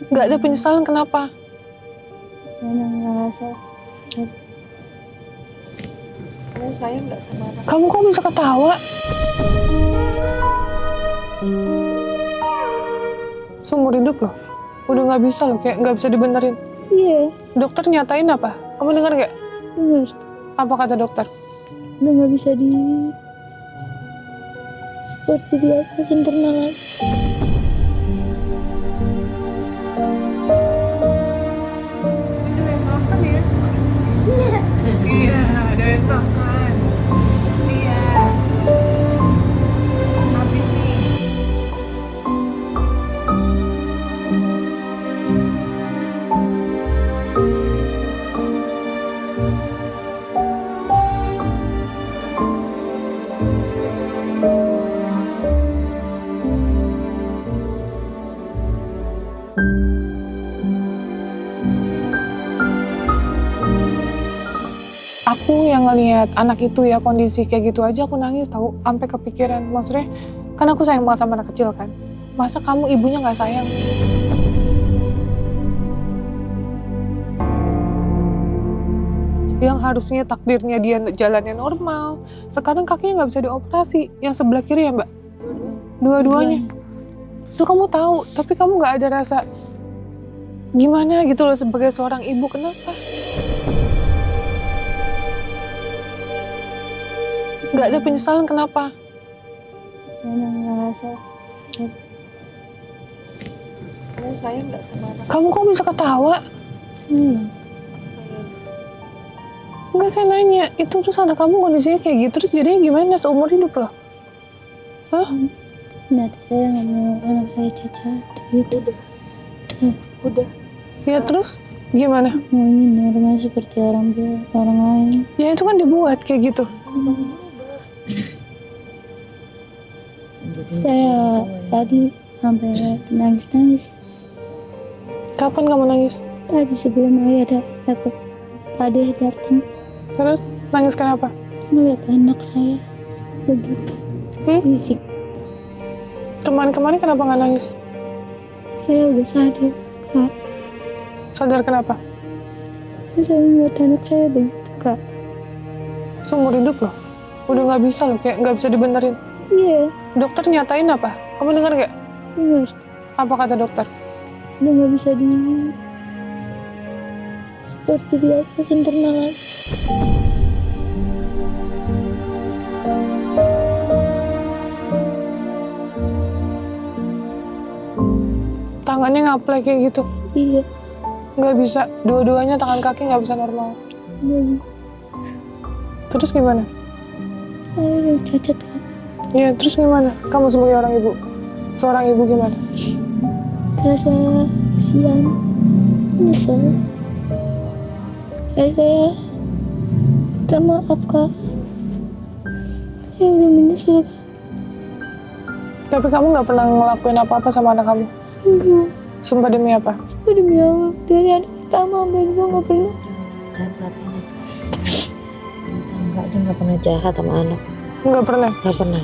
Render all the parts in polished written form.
Nggak ada penyesalan kenapa? Karena ngerasa Kamu sayang nggak sama anak? Kamu kok bisa ketawa? Seumur hidup loh. Udah nggak bisa loh, kayak nggak bisa dibenerin. iya Dokter nyatain apa? Kamu dengar nggak? dengar Apa kata dokter? udah nggak bisa seperti biasa sempurna lagi. Doain makan ya? Iya, doain makan. Iya. Habis nih. Aku yang ngelihat anak itu ya kondisi kayak gitu aja aku nangis tahu, sampai kepikiran. Maksudnya kan aku sayang banget sama anak kecil kan. Masa kamu ibunya nggak sayang? Yang harusnya takdirnya dia jalannya normal, sekarang kakinya nggak bisa dioperasi. Yang sebelah kiri ya mbak? Dua-duanya. Itu kamu tahu, tapi kamu nggak ada rasa gimana gitu loh sebagai seorang ibu. Kenapa? Nggak ada penyesalan kenapa? Karena ngerasa Kamu sayang nggak sama anak? Kamu kok bisa ketawa? sayang. Enggak, saya nanya, itu terus anak kamu kondisinya kayak gitu, terus jadinya gimana seumur hidup loh? Hah? Nanti saya nggak mau anak saya cacat gitu. Udah. Ya terus gimana? Maunya normal seperti orang lain. Ya itu kan dibuat kayak gitu. Saya tadi sampai nangis. Kapan kamu nangis? Tadi sebelum ayah Ade datang Terus nangis kenapa? melihat anak saya begitu fisik. Kemarin kenapa nggak nangis? Saya udah sadar, Kak. Sadar kenapa? Saya melihat anak saya begitu, Kak. Seumur hidup loh. Udah nggak bisa loh, kayak nggak bisa dibenerin. Iya, Dokter nyatain apa? Kamu dengar nggak? dengar. Apa kata dokter? Udah nggak bisa seperti biasa sempurna lagi. Tangannya ngaplek kayak gitu. Iya, Nggak bisa. Dua-duanya tangan kaki nggak bisa normal. dan Terus gimana? saya udah cacat, Kak. Ya terus gimana? Kamu sebagai orang ibu. Seorang ibu gimana? Terasa kasihan, nyesel. Saya minta maaf, Kak. Saya udah menyesal, Kak. Tapi kamu nggak pernah ngelakuin apa-apa sama anak kamu? Enggak, Sumpah demi apa? sampai demi Allah. Dari anak pertama sampai dua nggak pernah. Saya perhatiin ya. Dia nggak pernah jahat sama anak. Nggak pernah. Nggak pernah.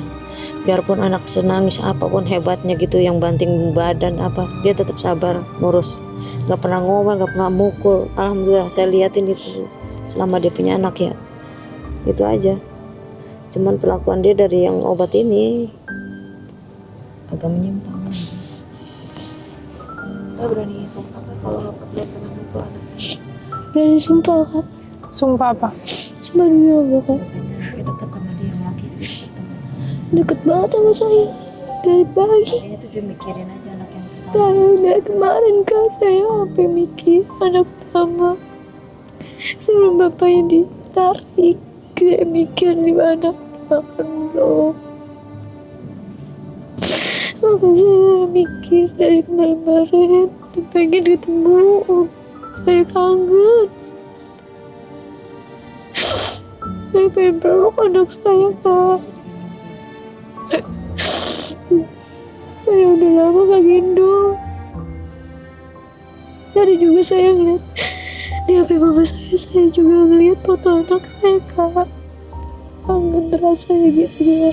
Biarpun anak senangis apapun hebatnya gitu, yang banting badan apa, dia tetap sabar ngurus. Nggak pernah ngomel, nggak pernah mukul. Alhamdulillah saya liatin itu selama dia punya anak ya. Itu aja. Cuman perlakuan dia dari yang obat ini agak menyimpang. Saya berani sumpah kan kalau dia pernah mukul anak. Berani sumpah, Kak. Sumpah apa? Sumpah demi Allah, Kak. Dia dekat sama dia yang laki. Deket banget sama saya dari pagi. Kayaknya tuh dia mikirin aja anak yang pertama. Saya udah kemarin, Kak, saya sampai mikir anak pertama sebelum bapaknya ditarik. Saya mikir di mana makan belum. Maka saya mikir dari kemarin pengen ketemu. Saya kangen. Saya pengen peluk anak saya, Kak. Saya udah lama gak gendong. Tadi juga saya ngeliat di HP mama saya juga ngeliat foto anak saya, Kak. Kangen rasanya gitu ya.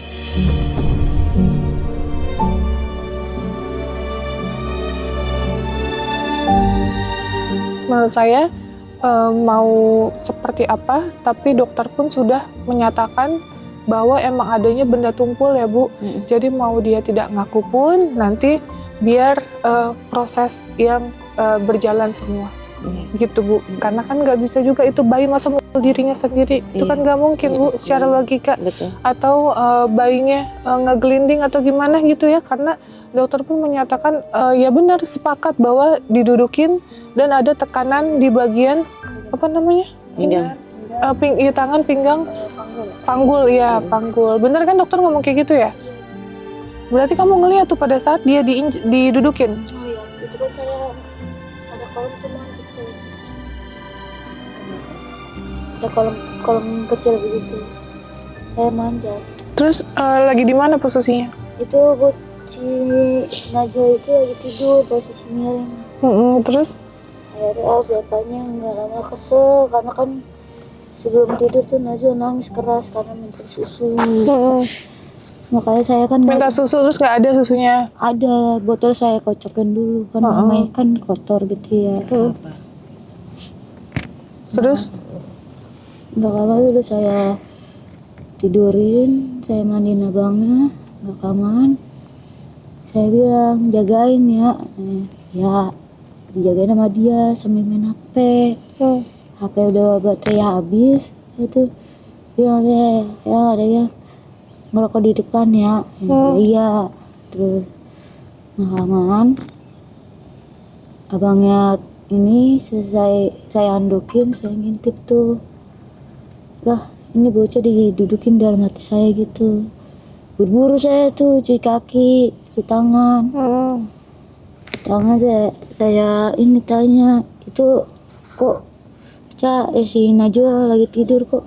menurut saya mau seperti apa, tapi dokter pun sudah menyatakan bahwa emang adanya benda tumpul ya Bu. Jadi mau dia tidak ngaku pun nanti biar proses yang berjalan semua. Gitu Bu, karena kan nggak bisa juga itu bayi masa memukul dirinya sendiri, itu kan nggak mungkin Bu secara logika. Betul. Atau bayinya ngegelinding atau gimana gitu ya, karena dokter pun menyatakan ya benar sepakat bahwa didudukin dan ada tekanan di bagian apa namanya? Pinggang. Iya, tangan, pinggang, panggul ya, panggul. Bener kan dokter ngomong kayak gitu ya? Berarti kamu ngeliat tuh pada saat dia didudukin? Oh iya, itu kan saya ada kolom tuh manjat saya. Ada kolom kecil begitu. Saya manjat. Terus lagi di mana posisinya? Itu buat si Najwa itu lagi tidur posisi miring. Terus? Akhirnya bapaknya nggak lama kesel karena kan sebelum tidur tuh Najwa nangis keras karena minta susu. Makanya saya kan Minta susu terus nggak ada susunya? ada botol saya kocokin dulu kan namanya kan kotor gitu ya. Terus? Udah lama udah saya tidurin, saya mandiin abangnya, rekaman. Saya bilang jagain ya, ya dijagain sama dia sambil main HP. HP udah baterai habis, itu bilang ya ada ya ngerokok di depan ya, iya. Terus rekaman, abangnya ini selesai saya andokin, saya ngintip tuh. Lah, ini bocah didudukin dalam hati saya gitu. Buru-buru saya tuh cuci kaki, cuci tangan. Tangan saya ini tanya, itu kok si Najwa lagi tidur kok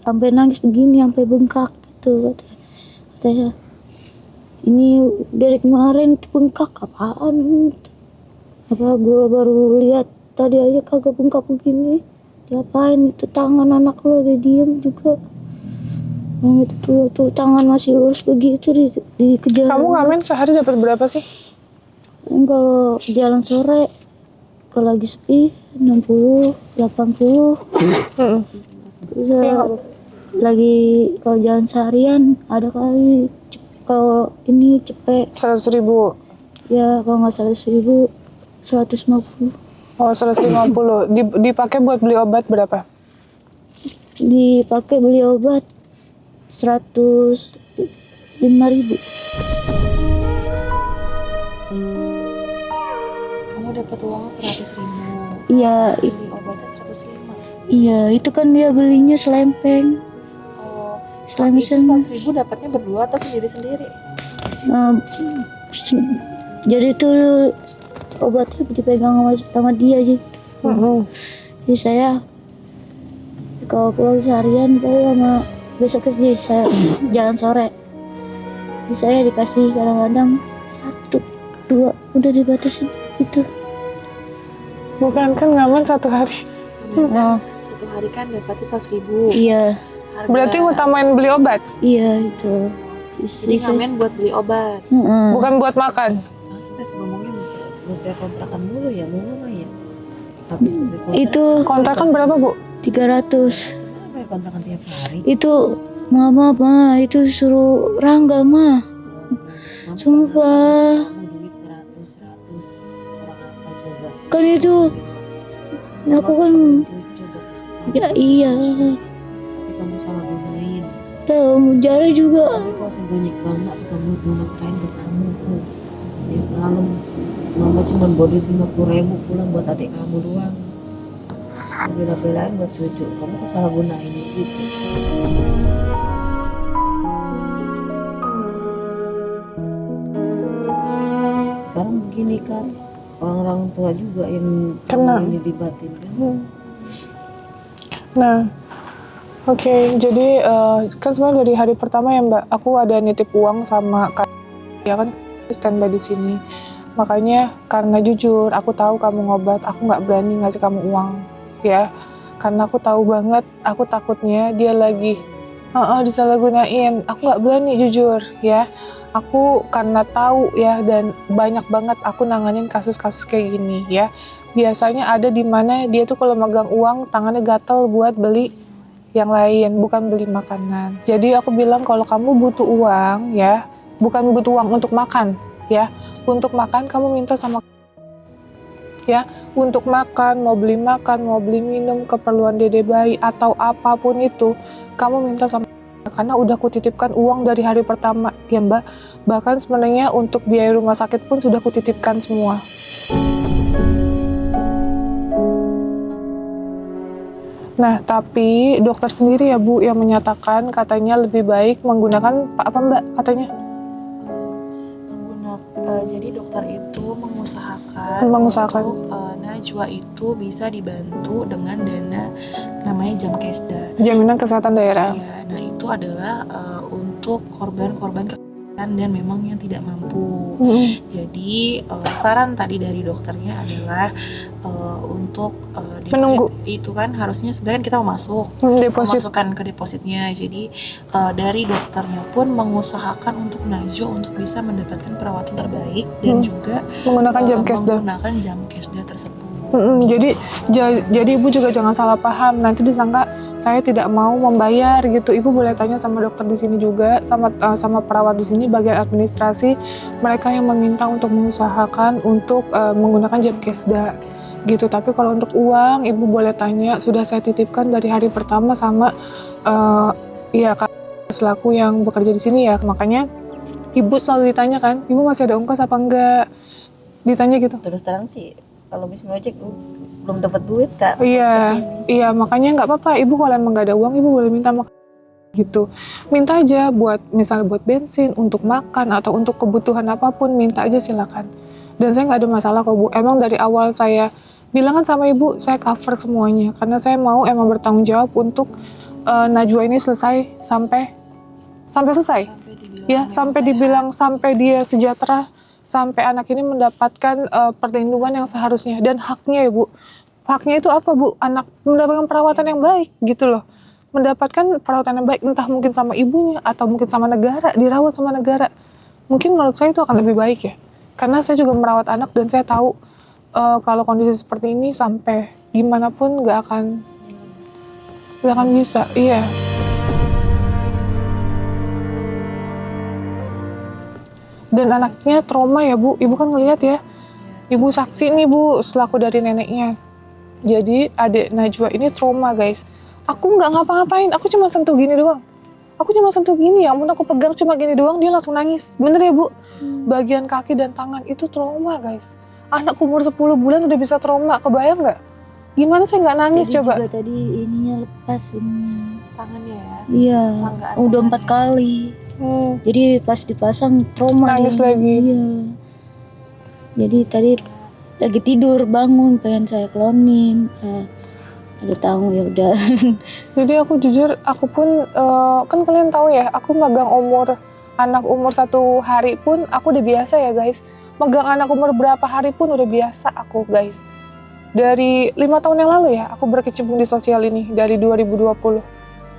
sampai nangis begini, sampai bengkak gitu katanya. Ini dari kemarin bengkak apaan? Apa gue baru lihat tadi aja kagak bengkak begini. Diapain itu tangan anak lo lagi diem juga. Itu tuh tangan masih lurus begitu dikejar. Kamu ngamen sehari dapat berapa sih? Kalau jalan sore kalau lagi sepi 60, 80. Terus lagi kalau jalan seharian ada kali kalau ini cepet 100.000. ya, kalau nggak 100.000 150. Oh, 150. Dipakai buat beli obat berapa? Dipakai beli obat 105.000. Kamu dapat uang 100.000. Iya, Beli obatnya 105. iya itu kan dia belinya selempeng. Oh, Selempeng. itu 100.000 dapatnya berdua atau sendiri-sendiri? Jadi itu obatnya dipegang sama dia aja. Jadi saya kalau pulang seharian baru sama besok kerja saya jalan sore. Jadi saya dikasih kadang-kadang 1, 2 udah dibatasin itu. Bukan kan ngamen 1 hari. Nah, Satu hari kan dapatnya 100.000. iya, Berarti ngutamain beli obat, iya itu. Jadi ngamen buat beli obat. bukan buat makan. Kita ngomongnya buat bayar kontrakan dulu ya, mau ya. Tapi Itu Kontrakan berapa Bu? 300. bayar kontrakan tiap hari. Itu mama itu suruh Rangga mah. Sumpah. Duit 100 orang apa coba? Kan itu aku kan Coba. ya iya. Tapi kamu salah gunain. Lah Jara juga. Tapi kau sembunyi banget tuh kamu mama serahin ke kamu tuh. Tiap malam mama cuma bodi 50.000 pulang buat adik kamu doang. Bela-belain buat cucu. Kamu tuh salah gunain gitu. Sekarang begini kan, orang-orang tua juga yang Kena. ini dibatin kan. Nah, oke, jadi kan sebenarnya dari hari pertama ya Mbak, aku ada nitip uang sama Kak, ya kan standby di sini. Makanya karena jujur, aku tahu kamu ngobat, aku nggak berani ngasih kamu uang, ya. Karena aku tahu banget, aku takutnya dia lagi disalahgunain. Aku nggak berani jujur, ya. Aku karena tahu ya dan banyak banget aku nanganin kasus-kasus kayak gini, ya. biasanya ada di mana dia tuh kalau megang uang tangannya gatel buat beli yang lain, bukan beli makanan. Jadi aku bilang kalau kamu butuh uang ya, bukan butuh uang untuk makan ya. Untuk makan kamu minta sama ya, untuk makan, mau beli minum, keperluan dede bayi atau apapun itu, kamu minta sama karena udah kutitipkan uang dari hari pertama ya Mbak. Bahkan sebenarnya untuk biaya rumah sakit pun sudah kutitipkan semua. Nah, tapi dokter sendiri ya Bu yang menyatakan katanya lebih baik menggunakan apa Mbak katanya? Jadi dokter itu mengusahakan untuk Najwa itu bisa dibantu dengan dana namanya Jamkesda, Jaminan Kesehatan Daerah. Ya, nah itu adalah untuk korban-korban kekerasan dan memang yang tidak mampu. Jadi saran tadi dari dokternya adalah untuk deposit menunggu. Itu kan harusnya sebenarnya kita mau masuk memasukkan ke depositnya. Jadi dari dokternya pun mengusahakan untuk Najwa untuk bisa mendapatkan perawatan terbaik dan juga menggunakan Jamkesda tersebut. Jadi ibu juga jangan salah paham, nanti disangka saya tidak mau membayar gitu. Ibu boleh tanya sama dokter di sini juga, sama perawat di sini bagian administrasi, mereka yang meminta untuk mengusahakan untuk menggunakan Jamkesda gitu. Tapi kalau untuk uang ibu boleh tanya, sudah saya titipkan dari hari pertama sama ya selaku yang bekerja di sini ya. Makanya ibu selalu ditanya kan, ibu masih ada ongkos apa enggak? Ditanya gitu. Terus terang sih kalau bis ngojek belum dapat duit Kak. Iya, makanya nggak apa-apa. Ibu kalau emang nggak ada uang, ibu boleh minta gitu. Minta aja buat misalnya buat bensin, untuk makan atau untuk kebutuhan apapun, minta aja silakan. Dan saya nggak ada masalah kok Bu. Emang dari awal saya bilang kan sama ibu, saya cover semuanya karena saya mau emang bertanggung jawab untuk Najwa ini selesai sampai selesai. Ya, sampai dibilang sampai dia sejahtera, sampai anak ini mendapatkan perlindungan yang seharusnya dan haknya ya Bu. Haknya itu apa Bu? Anak mendapatkan perawatan yang baik gitu loh. Mendapatkan perawatan yang baik entah mungkin sama ibunya atau mungkin sama negara, dirawat sama negara. Mungkin menurut saya itu akan lebih baik ya. Karena saya juga merawat anak dan saya tahu kalau kondisi seperti ini sampai gimana pun nggak akan bisa. Iya. Dan anaknya trauma ya Bu, ibu kan ngelihat ya, ibu saksi nih Bu, selaku dari neneknya. Jadi adik Najwa ini trauma guys. Aku nggak ngapa-ngapain, aku cuma sentuh gini doang. Aku cuma sentuh gini, yang aku pegang cuma gini doang, dia langsung nangis. Bener ya Bu? Bagian kaki dan tangan itu trauma guys. Anak umur 10 bulan udah bisa trauma, kebayang nggak? Gimana saya nggak nangis jadi coba? Juga tadi ininya lepas ininya. Tangannya ya? Iya, udah 4 kali. Jadi pas dipasang trauma nangis dia. lagi. Iya. Jadi tadi lagi tidur bangun pengen saya klonin. Ada tamu ya udah. Jadi aku jujur, aku pun kan kalian tahu ya, aku megang anak umur 1 hari pun aku udah biasa ya guys. Megang anak umur berapa hari pun udah biasa aku guys. Dari 5 tahun yang lalu ya, aku berkecimpung di sosial ini dari 2020.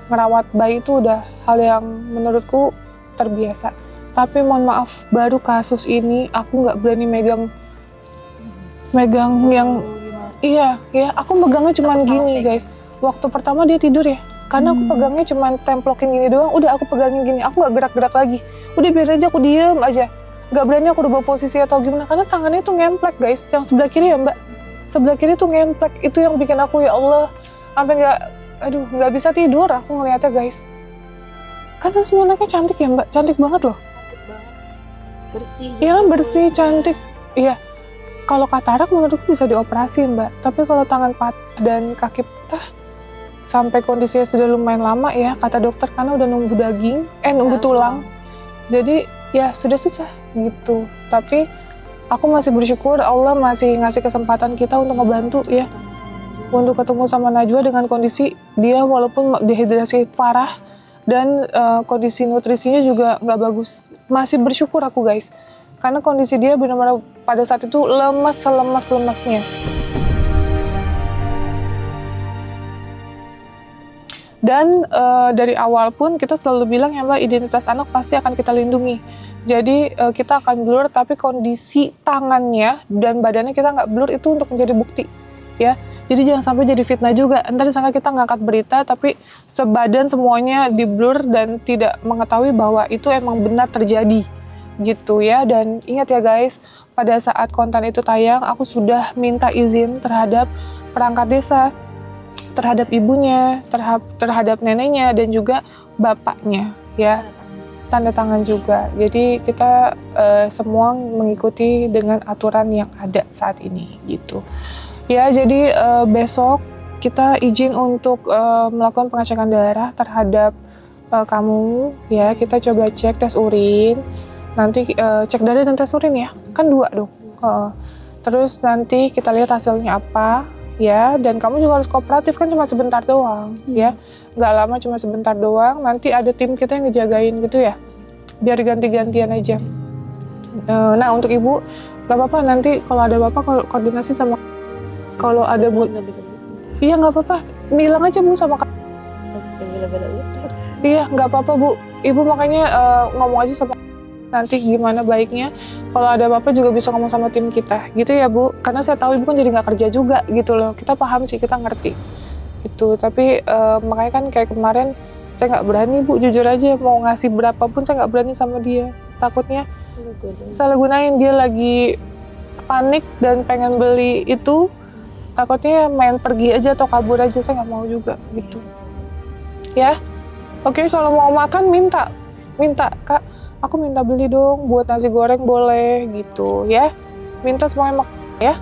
Ngerawat bayi itu udah hal yang menurutku terbiasa. Tapi mohon maaf, baru kasus ini aku nggak berani megang yang iya, aku megangnya cuman gini guys. Waktu pertama dia tidur ya, karena aku pegangnya cuman templokin gini doang, udah aku pegangin gini, aku nggak gerak-gerak lagi. Udah biar aja aku diem aja, nggak berani aku ubah posisi atau gimana, karena tangannya tuh ngemplek guys, yang sebelah kiri ya Mbak, sebelah kiri tuh ngemplek, itu yang bikin aku ya Allah, sampai nggak bisa tidur aku ngeliatnya guys. Karena semua anaknya cantik ya Mbak, cantik banget loh. Cantik banget, bersih. Iya kan bersih, cantik. Iya. Kalau katarak menurutku bisa dioperasi Mbak, tapi kalau tangan patah dan kaki patah sampai kondisinya sudah lumayan lama ya kata dokter, karena udah nunggu nunggu tulang. Jadi ya sudah susah gitu. Tapi aku masih bersyukur Allah masih ngasih kesempatan kita untuk ngebantu ya. Untuk ketemu sama Najwa dengan kondisi dia walaupun dehidrasi parah dan kondisi nutrisinya juga nggak bagus. Masih bersyukur aku guys. Karena kondisi dia benar-benar pada saat itu lemas selemas-lemasnya. Dan dari awal pun kita selalu bilang ya Mbak, identitas anak pasti akan kita lindungi. Jadi kita akan blur, tapi kondisi tangannya dan badannya kita nggak blur, itu untuk menjadi bukti, ya. Jadi jangan sampai jadi fitnah juga. Entar disangka kita ngangkat berita, tapi sebadan semuanya di blur dan tidak mengetahui bahwa itu emang benar terjadi, gitu ya. Dan ingat ya guys, pada saat konten itu tayang, aku sudah minta izin terhadap perangkat desa, terhadap ibunya, terhadap neneknya, dan juga bapaknya, ya. Tanda tangan juga. Jadi kita semua mengikuti dengan aturan yang ada saat ini gitu. Ya, jadi besok kita izin untuk melakukan pengecekan darah terhadap kamu ya. Kita coba cek tes urin. Nanti cek darah dan tes urin ya. Kan 2 dong. Terus nanti kita lihat hasilnya apa ya, dan kamu juga harus kooperatif, kan cuma sebentar doang ya. Nggak lama, cuma sebentar doang. Nanti ada tim kita yang ngejagain gitu ya, biar ganti-gantian aja. Nah, untuk ibu nggak apa-apa, nanti kalau ada bapak koordinasi sama, kalau ada bu, iya nggak apa-apa, bilang aja bu sama kak. Iya nggak apa-apa bu, ibu makanya ngomong aja sama nanti gimana baiknya. Kalau ada bapak juga bisa ngomong sama tim kita gitu ya bu, karena saya tahu ibu kan jadi nggak kerja juga gitu loh. Kita paham sih, kita ngerti gitu, tapi makanya kan kayak kemarin saya nggak berani bu, jujur aja, mau ngasih berapapun saya nggak berani sama dia, takutnya salah gunain. Dia lagi panik dan pengen beli itu, takutnya main pergi aja atau kabur aja, saya nggak mau juga gitu ya. Oke, kalau mau makan minta kak, aku minta beli dong buat nasi goreng, boleh gitu ya, minta semuanya makan ya.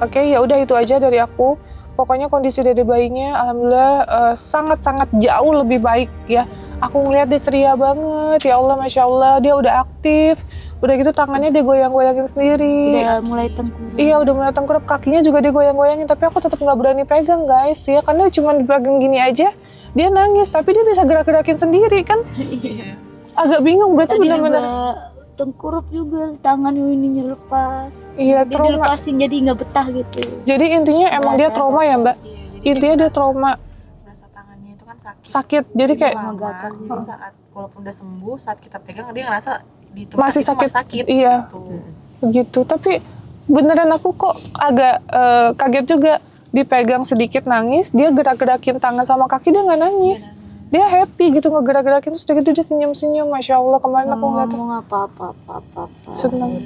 Oke, ya udah itu aja dari aku. Pokoknya kondisi dede bayinya alhamdulillah sangat-sangat jauh lebih baik ya. Aku ngeliat dia ceria banget, ya Allah, Masya Allah, dia udah aktif. Udah gitu tangannya dia goyang-goyangin sendiri. Udah mulai tengkurap. Iya, udah mulai tengkurap, kakinya juga dia goyang-goyangin. Tapi aku tetap nggak berani pegang guys ya, karena cuma dipegang gini aja dia nangis, tapi dia bisa gerak-gerakin sendiri kan. Iya. Agak bingung, berarti Tadi benar-benar juga tengkurap juga, tangan ininya lepas. iya, Dia trauma. dilepasin jadi nggak betah gitu. Jadi intinya emang dia Merasa trauma ya mbak. Iya, jadi Intinya dia merasa- trauma merasa tangannya itu kan sakit, jadi kayak lama, gatal. jadi saat walaupun udah sembuh, saat kita pegang dia ngerasa di tempat masih itu sakit. sakit Iya, gitu. gitu. Tapi beneran aku kok agak kaget juga, dipegang sedikit nangis, dia gerak-gerakin tangan sama kaki dia nggak nangis. Dia happy gitu ngegerak-gerakin, terus udah gitu dia senyum-senyum, Masya Allah. Kemarin aku ngeliatnya Ngomong apa-apa. seneng.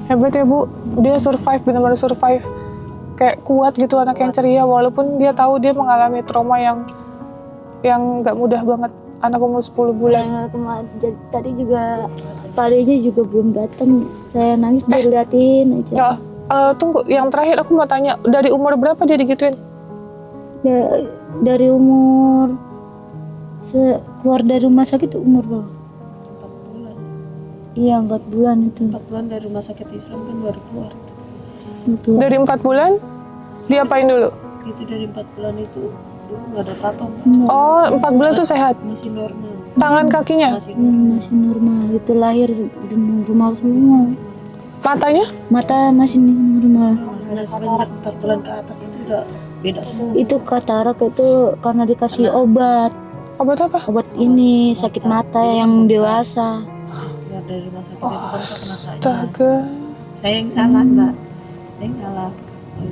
Hebat ya bu, dia survive, benar-benar survive. Kayak kuat gitu, anak yang ceria, walaupun dia tahu dia mengalami trauma yang nggak mudah banget. Anak umur 10 bulan. Tadi juga Pak Deja juga belum datang. Saya nangis dia liatin aja. Tunggu, yang terakhir aku mau tanya, dari umur berapa dia digituin? Dari umur keluar dari rumah sakit umur berapa? 4 bulan. Iya 4 bulan itu. 4 bulan dari rumah sakit Islam kan baru keluar. Betul. Dari 4 bulan, diapain dulu? Itu dari 4 bulan itu dulu nggak ada apa-apa, Mbak. Oh, 4 bulan tuh sehat. Masih normal. Tangan kakinya, Masih Masih normal. Itu lahir udah normal semua. matanya? Mata masih normal. Nah, semenjak 4 bulan ke atas itu udah beda semua. Itu katarak itu karena dikasih obat. Obat apa? Obat ini sakit mata yang dewasa. Terus keluar dari rumah sakit itu kan kena matanya. Astaga. Saya yang salah, Mbak. Saya yang salah.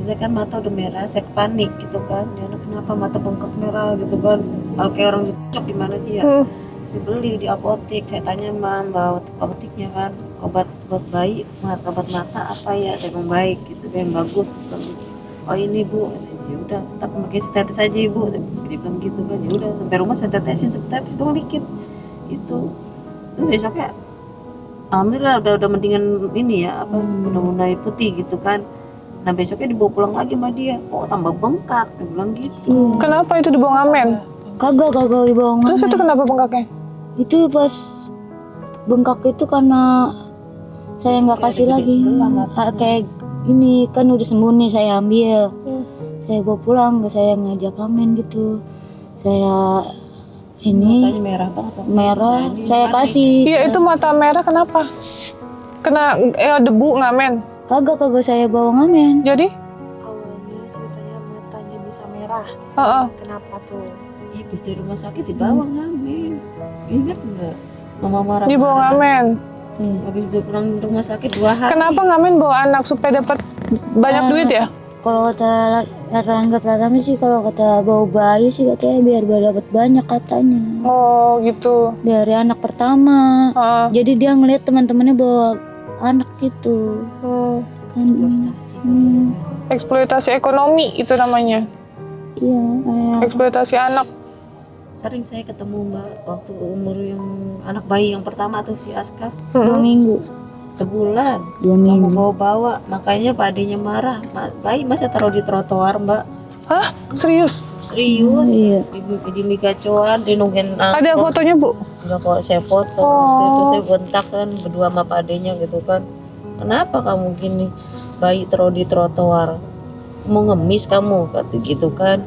Saya kan mata udah merah, saya panik gitu kan. Ya anak kenapa mata bengkak merah gitu kan. Kalau kayak orang dicok gimana sih ya. Saya beli di apotek, saya tanya mbak apoteknya kan, obat bayi, obat mata apa ya, saya bilang baik gitu, yang bagus. Oh ini bu, ya udah, tak pakai tetes aja ibu, dia bilang gitu kan. Ya udah, sampai rumah saya tetesin, tetes dong dikit, itu besoknya, alhamdulillah udah mendingan ini ya, apa, udah mulai putih gitu kan. Nah besoknya dibawa pulang lagi sama dia, oh tambah bengkak, dia bilang gitu. Kenapa itu dibawa ngamen? Kagak dibawa ngamen. Terus itu kenapa bengkaknya? Itu pas bengkak itu karena saya nggak Kayak kasih ada lagi. jepit sebelah mata. Kayak ini kan udah sembuh nih, saya ambil. Hmm. Saya bawa pulang, saya ngajak ngamen gitu. Saya ini Matanya merah banget. merah, ini saya panik. kasih. Iya, itu mata merah kenapa? Kena debu ngamen. Kagak saya bawa ngamen. Jadi? Awalnya ceritanya matanya bisa merah. Heeh. Kenapa tuh? habis dari rumah sakit dibawa ngamen. Ingat nggak? Mama marah. Dibawa ngamen. Habis udah pulang rumah sakit 2 hari. Kenapa ngamen bawa anak supaya dapat banyak duit ya? Kalau kata Rangga Pratama sih, kalau kata bawa bayi sih katanya biar dapat banyak katanya. Oh gitu. Dari anak pertama. Heeh. Jadi dia ngeliat teman-temannya bawa anak gitu. Eksploitasi ekonomi itu namanya. Iya, kayak Eksploitasi anak. Sering saya ketemu Mbak waktu umur yang anak bayi yang pertama tuh si Aska 2 minggu. sebulan 2 kamu minggu. bawa-bawa, makanya Pak adenya marah. Bayi masa taruh di trotoar Mbak? Hah? Serius? Serius? Iya. Di Migacoan, di nungguin Ada fotonya, Bu? Enggak kok, saya foto. Waktu itu saya bentak kan berdua sama Pak adenya gitu kan. Kenapa kamu gini? Bayi taruh di trotoar. Mau ngemis kamu kata gitu kan.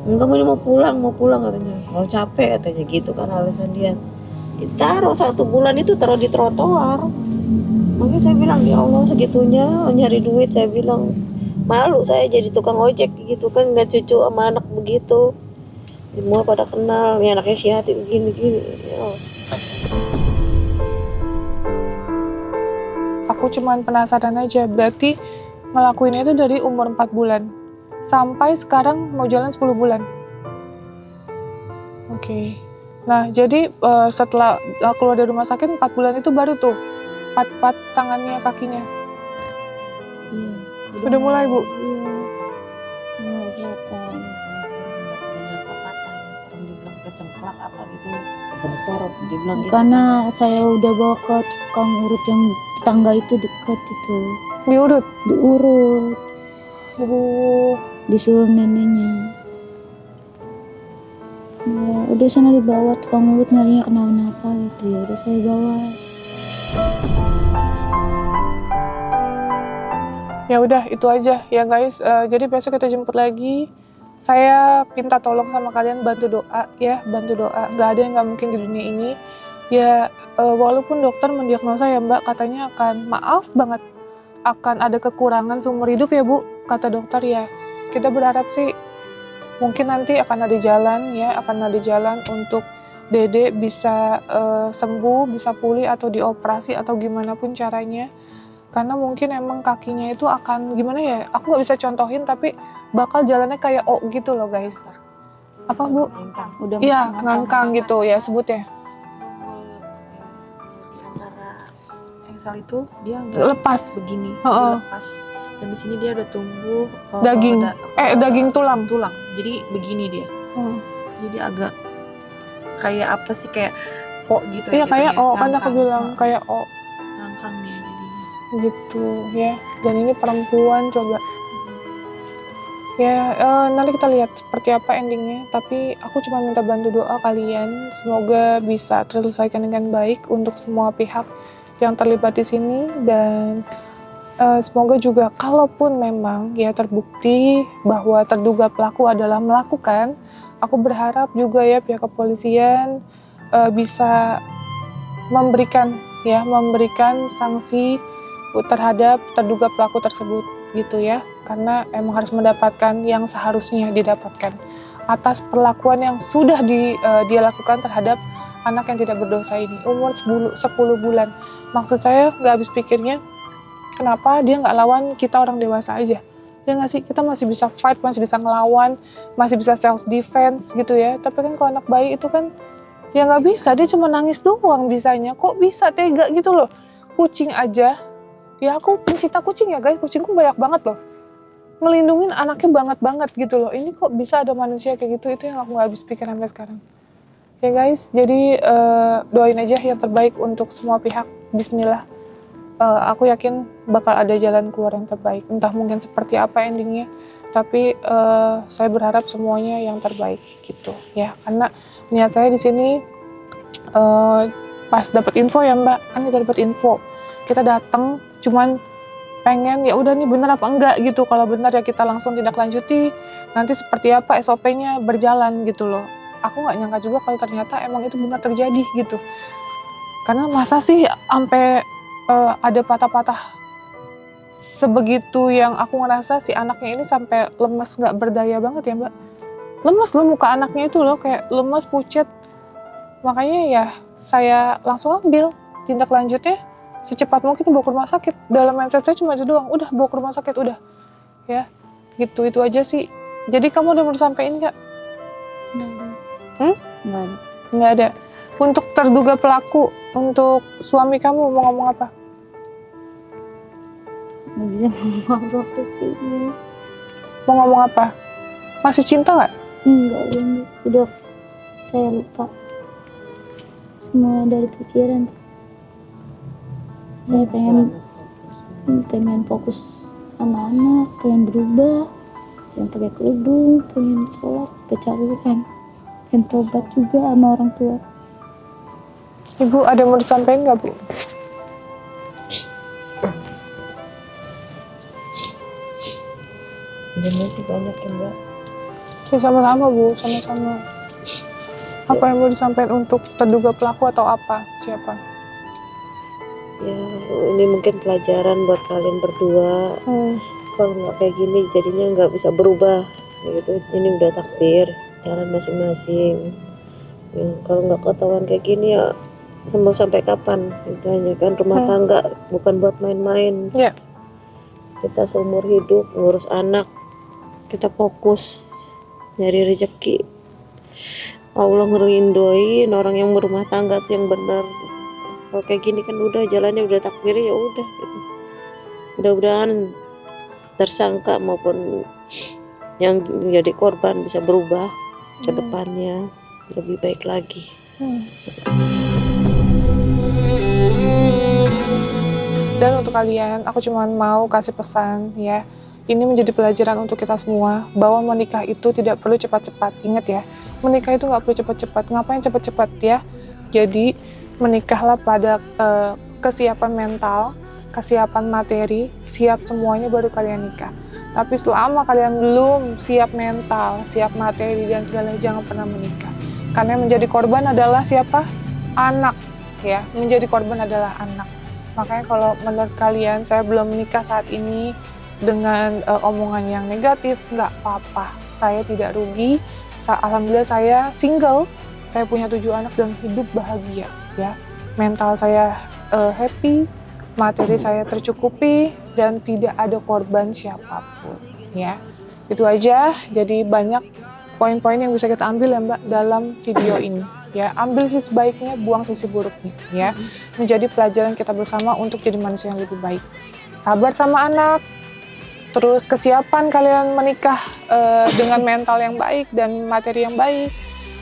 Enggak, mau pulang katanya. Mau capek katanya gitu kan alasan dia. Taruh 1 bulan itu taruh di trotoar. Makanya saya bilang ya Allah segitunya nyari duit, saya bilang malu saya jadi tukang ojek gitu kan, lihat cucu sama anak begitu. Semua pada kenal, ya anaknya si Hati begini. Ya. Aku cuman penasaran aja, berarti ngelakuinnya itu dari umur 4 bulan sampai sekarang mau jalan 10 bulan. Oke. Nah, jadi setelah keluar dari rumah sakit 4 bulan itu baru tuh pat-pat tangannya, kakinya. Iya. Udah mulai, Bu? Iya. Mulai kelihatan. Banyak patah ya, orang dibilang kecengklak apa gitu, bentor dibilang gitu. Karena saya udah bawa ke tukang urut yang tetangga itu dekat itu. Diurut. Diurut. Disuruh neneknya. Ya, udah sana dibawa tukang urut, nyarinya kenapa gitu, ya udah saya bawa. Ya udah itu aja ya guys. Jadi besok kita jemput lagi. Saya minta tolong sama kalian bantu doa ya, bantu doa. Nggak ada yang nggak mungkin di dunia ini. Ya walaupun dokter mendiagnosa ya Mbak, katanya akan maaf banget akan ada kekurangan seumur hidup ya Bu, kata dokter ya. Kita berharap sih mungkin nanti akan ada jalan ya, akan ada jalan untuk Dede bisa sembuh, bisa pulih atau dioperasi atau gimana pun caranya. Karena mungkin emang kakinya itu akan gimana ya, aku nggak bisa contohin tapi bakal jalannya kayak O gitu loh guys. Apa Bu? Udah Iya, ngangkang gitu ya sebutnya. Di antara engsel itu dia nggak Lepas. begini, Heeh. dia lepas. Dan di sini dia udah tumbuh Daging. Daging tulang. tulang. Jadi begini dia. Jadi agak kayak apa sih, kayak O gitu Iya ya. kayak gitu O, ya. kan aku bilang kayak O Ngangkang dia jadinya. gitu ya. Dan ini perempuan coba. Ya nanti kita lihat seperti apa endingnya. Tapi aku cuma minta bantu doa kalian. Semoga bisa terselesaikan dengan baik untuk semua pihak yang terlibat di sini. Dan semoga juga kalaupun memang ya terbukti bahwa terduga pelaku adalah melakukan, aku berharap juga ya pihak kepolisian bisa memberikan sanksi terhadap terduga pelaku tersebut gitu ya, karena emang harus mendapatkan yang seharusnya didapatkan atas perlakuan yang sudah dia lakukan terhadap anak yang tidak berdosa ini umur 10 bulan. Maksud saya nggak habis pikirnya kenapa dia nggak lawan kita orang dewasa aja, ya nggak sih? Kita masih bisa fight, masih bisa ngelawan, masih bisa self defense gitu ya. Tapi kan kalau anak bayi itu kan ya nggak bisa, dia cuma nangis doang bisanya. Kok bisa tega gitu loh? Kucing aja, ya aku pencinta kucing ya guys, kucingku banyak banget loh, ngelindungin anaknya banget gitu loh. Ini kok bisa ada manusia kayak gitu? Itu yang aku nggak habis pikir sampai sekarang. Ya guys, jadi doain aja yang terbaik untuk semua pihak. Bismillah. Aku yakin bakal ada jalan keluar yang terbaik. Entah mungkin seperti apa endingnya, tapi saya berharap semuanya yang terbaik gitu ya. Karena niat saya di sini pas dapat info ya Mbak, kan kita dapat info, kita datang cuman pengen ya udah nih bener apa enggak gitu. Kalau benar ya kita langsung tindak lanjuti, nanti seperti apa SOP-nya berjalan gitu loh. Aku nggak nyangka juga kalau ternyata emang itu benar terjadi gitu. Karena masa sih sampai ada patah-patah sebegitu, yang aku ngerasa si anaknya ini sampai lemes, nggak berdaya banget ya Mbak. lemes loh muka anaknya itu loh, kayak lemes, pucat. Makanya ya saya langsung ambil tindak lanjutnya secepat mungkin bawa ke rumah sakit. Dalam mindset saya cuma itu doang, udah bawa ke rumah sakit udah. Ya, gitu itu aja sih. Jadi kamu udah mau sampein nggak? Nggak ada. Nggak ada. Untuk terduga pelaku, untuk suami kamu mau ngomong apa? Nggak bisa ngomong apa sih. Mau ngomong apa? Masih cinta nggak? Enggak, udah saya lupa semua dari pikiran. Saya pengen fokus anak-anak, pengen berubah, pengen pakai kerudung, pengen sholat, baca Quran, pengen tobat juga sama orang tua. Ibu ada yang mau disampaikan nggak, Bu? Jadi sih banyak ya Mbak. Ya sama-sama Bu, sama-sama. Apa yang mau disampaikan untuk terduga pelaku atau apa? Siapa? Ya ini mungkin pelajaran buat kalian berdua. Kalau nggak kayak gini jadinya nggak bisa berubah gitu. Ini udah takdir, jalan masing-masing. Ya, kalau nggak ketahuan kayak gini ya mau sampai kapan istilahnya kan, rumah tangga bukan buat main-main. Iya. Kita seumur hidup ngurus anak, kita fokus nyari rezeki. Allah ngerindoin orang yang berumah tangga tuh yang benar. Kalau kayak gini kan udah jalannya udah takdir ya udah gitu. Mudah-mudahan tersangka maupun yang menjadi korban bisa berubah ke depannya lebih baik lagi. Dan untuk kalian, aku cuma mau kasih pesan ya. Ini menjadi pelajaran untuk kita semua bahwa menikah itu tidak perlu cepat-cepat. Ingat ya, menikah itu nggak perlu cepat-cepat. Ngapain cepat-cepat ya? Jadi menikahlah pada kesiapan mental, kesiapan materi, siap semuanya baru kalian nikah. Tapi selama kalian belum siap mental, siap materi dan segala, jangan pernah menikah. Karena yang menjadi korban adalah siapa? Anak ya. Menjadi korban adalah anak. Makanya kalau menurut kalian saya belum menikah saat ini dengan omongan yang negatif, nggak apa-apa. Saya tidak rugi. Alhamdulillah saya single. Saya punya 7 anak dan hidup bahagia ya. Mental saya happy, materi saya tercukupi dan tidak ada korban siapapun ya. Itu aja. Jadi banyak poin-poin yang bisa kita ambil ya Mbak dalam video ini ya. Ambil sisi baiknya, buang sisi buruknya ya. Menjadi pelajaran kita bersama untuk jadi manusia yang lebih baik. Sabar sama anak, terus kesiapan kalian menikah dengan mental yang baik dan materi yang baik.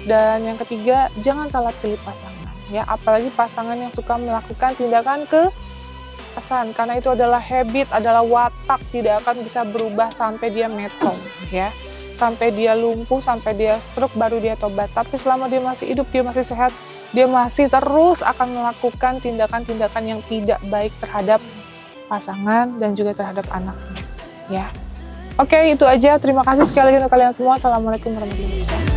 Dan yang ketiga, jangan salah pilih pasangan ya, apalagi pasangan yang suka melakukan tindakan kekerasan, karena itu adalah habit, adalah watak, tidak akan bisa berubah sampai dia metong ya, sampai dia lumpuh, sampai dia stroke baru dia tobat. Tapi selama dia masih hidup, dia masih sehat, dia masih terus akan melakukan tindakan-tindakan yang tidak baik terhadap pasangan dan juga terhadap anaknya ya. Oke, itu aja. Terima kasih sekali lagi untuk kalian semua. Assalamualaikum warahmatullahi wabarakatuh.